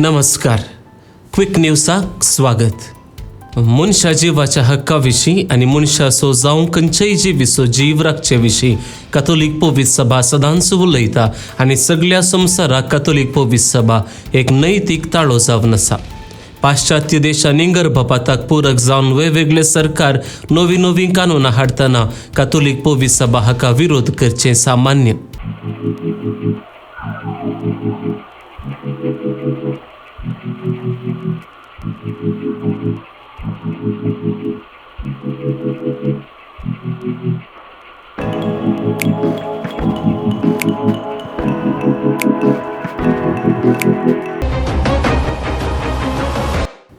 नमस्कार. क्विक न्यूजाक स्वागत. मनशा जिवाच्या हक्काविशीं आनी मनशाचो जावं खंयच्याय जिवीचो जीव राखचे विशीं कातोलीक पवित्र सभा सदांच उलयता आनी सगळ्या संवसाराक कातोलीक पवित्र सभा एक नैतीक ताळो जावन आसा. पाश्चात्य देशांनी गर्भपाताक पूरक जावन वेगवेगळे सरकार नवी कानुनां हाडटना कातोलीक पवित्र सभा हाका विरोध करचें सामान्य.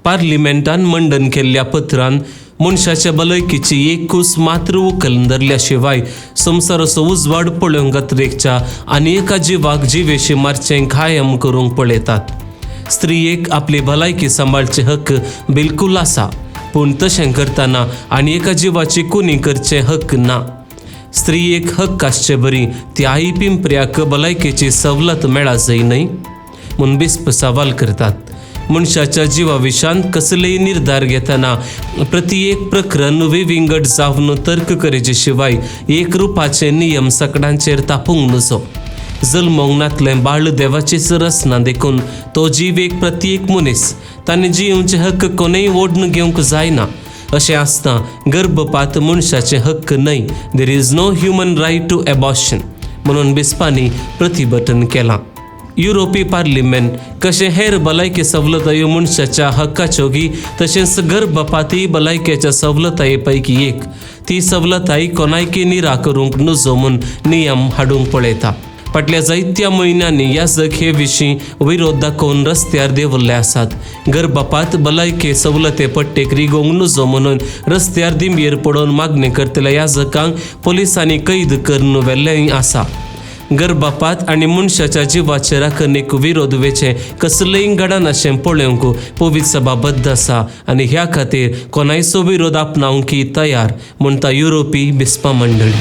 पार्लिमेंटान मंडन केल्ल्या पत्रान मनशाच्या भलायकेची एकूच मात्र उखल धरल्या शिवाय संवसाराचो उजवाड पळोवंक गात्रेकच्या आनी एका जिवाक जिवेशी मारचें कायम करूंक पळयतात. स्त्रियेक आपली भलायकी सांबाळचे हक्क बिलकुल आसा, पूण तशें करतना आनी एका जिवाची कुनी करचे हक्क ना. स्त्रियेक हक्क आसचे बरी ती आई पिंपऱ्याक भलायकेची सवलत मेळा जायनय म्हूण बिस्प सवाल करतात. मनशाच्या जिवा विशांत कसलेय निर्धार घेतना प्रत्येक प्रकरण विंगड जावन तर्क करचे शिवाय एक रुपाचे नियम सगळ्यांचेर तापूंक नजो. जल्मोंगनातलें बाळ देवाचेच रचना देखून तो जीव एक प्रत्येक मनीस ताणें जिवचे हक्क कोणेय ओढून घेवंक जायना. अशें आसता गर्भपात मनशाचे हक्क न्हय. There is no human right to abortion म्हणून बिस्पांनी प्रतिभटन केलां. युरोपी पार्लिमेंट कशें हेर भलायकी सवलतायो मनशाच्या हक्काच्यो गी तशेंच गर्भपाती भलायकेच्या सवलताये पैकी एक. ती सवलताय कोणायकी निराकरूंक नजो म्हूण नियम हाडूंक पळयता. फाटल्या जायत्या म्हयन्यांनी याजक हे विशीं विरोध दाखोवन रस्त्यार देंवल्ले आसात. गर्भपात भलायके सवलते पट्टेक रिगोवंक नजो म्हणून रस्त्यार दिंबयेर पडोवन मागणी करतल्या याजकांक पुलिसांनी कैद करून व्हेल्लेंय आसा. गर्भपात आनी मनशाच्या जिवाचे राखणेक विरोध वेचे कसलेय घडना अशें पळोवंक पवित्र सभा बद्ध आसा आनी ह्या खातीर कोणायचो विरोध आपणावंक तयार म्हणटा युरोपी बिस्पा मंडळी.